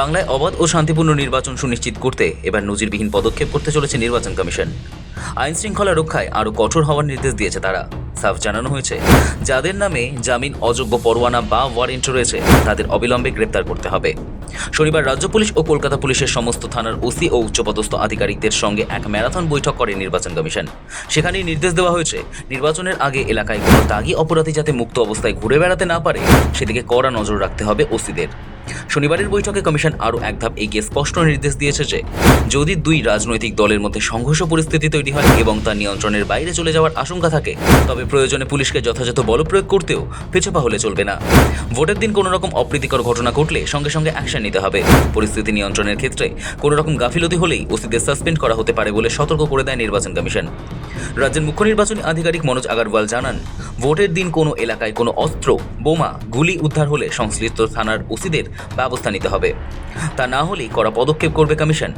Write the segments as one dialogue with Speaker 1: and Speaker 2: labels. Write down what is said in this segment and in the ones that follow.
Speaker 1: বাংলায় অবাধ ও শান্তিপূর্ণ নির্বাচন সুনিশ্চিত করতে এবার নজিরবিহীন পদক্ষেপ করতে চলেছে নির্বাচন কমিশন। আইন শৃঙ্খলা রক্ষায় আরও কঠোর হওয়ার নির্দেশ দিয়েছে তারা। সাফ জানানো হয়েছে, যাদের নামে জামিন অযোগ্য পরোয়ানা বা ওয়ারেন্ট রয়েছে তাদের অবিলম্বে গ্রেপ্তার করতে হবে। শনিবার রাজ্য পুলিশ ও কলকাতা পুলিশের সমস্ত থানার ওসি ও উচ্চপদস্থ আধিকারিকদের সঙ্গে এক ম্যারাথন বৈঠক করে নির্বাচন কমিশন। সেখানেই নির্দেশ দেওয়া হয়েছে, নির্বাচনের আগে এলাকায় কোনো দাগী অপরাধী যাতে মুক্ত অবস্থায় ঘুরে বেড়াতে না পারে সেদিকে কড়া নজর রাখতে হবে ওসিদের। শনিবারের বৈঠকে কমিশন আরও এক ধাপ এগিয়ে স্পষ্ট নির্দেশ দিয়েছে যে যদি দুই রাজনৈতিক দলের মধ্যে সংঘর্ষ পরিস্থিতি তৈরি হয় এবং তা নিয়ন্ত্রণের বাইরে চলে যাওয়ার আশঙ্কা থাকে, তবে প্রয়োজনে পুলিশকে যথাযথ বলপ্রয়োগ করতেও পিছপা হলে চলবে না। ভোটের দিন কোনো রকম অপ্রীতিকর ঘটনা ঘটলে সঙ্গে সঙ্গে অ্যাকশন নিতে হবে। পরিস্থিতি নিয়ন্ত্রণের ক্ষেত্রে কোনো রকম গাফিলতি হলেই ওসিদের সাসপেন্ড করা হতে পারে বলে সতর্ক করে দেয় নির্বাচন কমিশন। রাজ্যের মুখ্য নির্বাচনী আধিকারিক মনোজ আগরওয়াল জানান, ভোটের দিন কোনো এলাকায় কোনো অস্ত্র, বোমা, গুলি উদ্ধার হলে সংশ্লিষ্ট থানার ওসিদের ব্যবস্থা নিতে হবে। তা না হলেই কড়া পদক্ষেপ করবে কমিশন।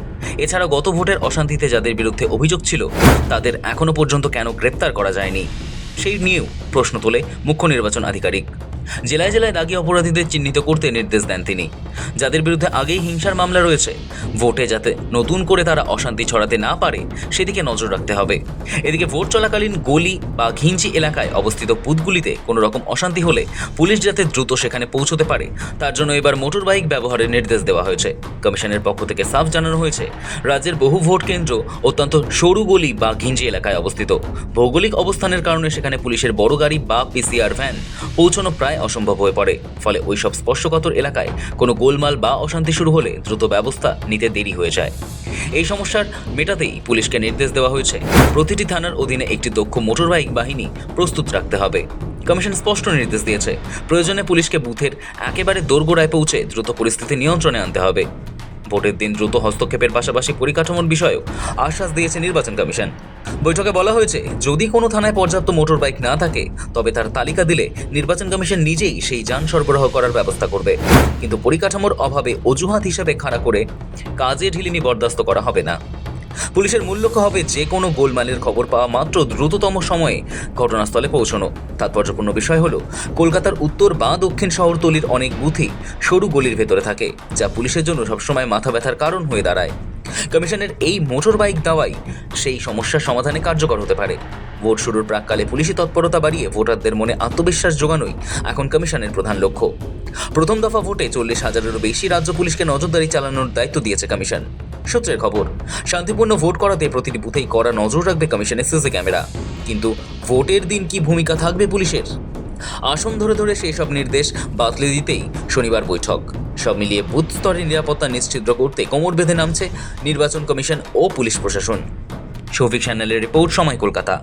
Speaker 1: এছাড়া গত ভোটের অশান্তিতে যাদের বিরুদ্ধে অভিযোগ ছিল তাদের এখনো পর্যন্ত কেন গ্রেপ্তার করা যায়নি সেই নিয়েও প্রশ্ন তোলে মুখ্য নির্বাচন আধিকারিক। জেলায় জেলায় দাগী অপরাধীদের চিহ্নিত করতে নির্দেশ দেন তিনি। যাদের বিরুদ্ধে আগেই হিংসার মামলা রয়েছে, ভোটে যাতে নতুন করে তারা অশান্তি ছড়াতে না পারে সেদিকে নজর রাখতে হবে। এদিকে ভোট চলাকালীন গলি বা ঘিঞ্চি এলাকায় অবস্থিত বুথগুলিতে কোনো রকম অশান্তি হলে পুলিশ যাতে দ্রুত সেখানে পৌঁছতে পারে তার জন্য এবার মোটর বাইক ব্যবহারের নির্দেশ দেওয়া হয়েছে। কমিশনের পক্ষ থেকে সাফ জানানো হয়েছে, রাজ্যের বহু ভোট কেন্দ্র অত্যন্ত সরু গলি বা ঘিঞ্চি এলাকায় অবস্থিত। ভৌগোলিক অবস্থানের কারণে সেখানে পুলিশের বড় গাড়ি বা পিসিআর ভ্যান পৌঁছানো প্রায় অসম্ভব হয়ে পড়ে। ফলে ওইসব স্পর্শকাতর এলাকায় কোনো গোলমাল বা অশান্তি শুরু হলে দ্রুত ব্যবস্থা নিতে দেরি হয়ে যায়। এই সমস্যার মেটাতেই পুলিশকে নির্দেশ দেওয়া হয়েছে, প্রতিটি থানার অধীনে একটি দক্ষ মোটর বাইক বাহিনী প্রস্তুত রাখতে হবে। কমিশন স্পষ্ট নির্দেশ দিয়েছে, প্রয়োজনে পুলিশকে বুথের একেবারে দোরগোড়ায় পৌঁছে দ্রুত পরিস্থিতি নিয়ন্ত্রণে আনতে হবে। ভোটের দিন দ্রুত হস্তক্ষেপের পাশাপাশি পরিকাঠামোর বিষয়েও আশ্বাস দিয়েছে নির্বাচন কমিশন। বৈঠকে বলা হয়েছে, যদি কোনো থানায় পর্যাপ্ত মোটর বাইক না থাকে তবে তার তালিকা দিলে নির্বাচন কমিশন নিজেই সেই যান সরবরাহ করার ব্যবস্থা করবে। কিন্তু পরিকাঠামোর অভাবে অজুহাত হিসেবে খাড়া করে কাজে ঢিলিমি বরদাস্ত করা হবে না। পুলিশের মূল লক্ষ্য হবে যে কোনো গোলমালের খবর পাওয়া মাত্র দ্রুততম সময়ে ঘটনাস্থলে পৌঁছানো। তাৎপর্যপূর্ণ বিষয় হলো, কলকাতার উত্তর বা দক্ষিণ শহরতলির অনেক বুথই সরু গলির ভেতরে থাকে, যা পুলিশের জন্য সবসময় মাথা ব্যথার কারণ হয়ে দাঁড়ায়। কমিশনের এই মোটর বাইক দেওয়াই সেই সমস্যার সমাধানে কার্যকর হতে পারে। ভোট শুরুর প্রাককালে পুলিশি তৎপরতা বাড়িয়ে ভোটারদের মনে আত্মবিশ্বাস জোগানোই এখন কমিশনের প্রধান লক্ষ্য। প্রথম দফা ভোটে 40,000-এরও বেশি রাজ্য পুলিশকে নজরদারি চালানোর দায়িত্ব দিয়েছে কমিশন। সূত্রের খবর, শান্তিপূর্ণ ভোট করাতে প্রতিটি বুথেই কড়া নজর রাখবে কমিশনের সিসি ক্যামেরা। কিন্তু ভোটের দিন কি ভূমিকা থাকবে পুলিশের? আসন ধরে ধরে সেই সব নির্দেশ বাতলে দিতেই শনিবার বৈঠক। সব মিলিয়ে বুথ স্তরে নিরাপত্তা নিশ্চিত করতে কোমর বেঁধে নামছে নির্বাচন কমিশন ও পুলিশ প্রশাসন। শফিক সান্যালের রিপোর্ট, সময়, কলকাতা।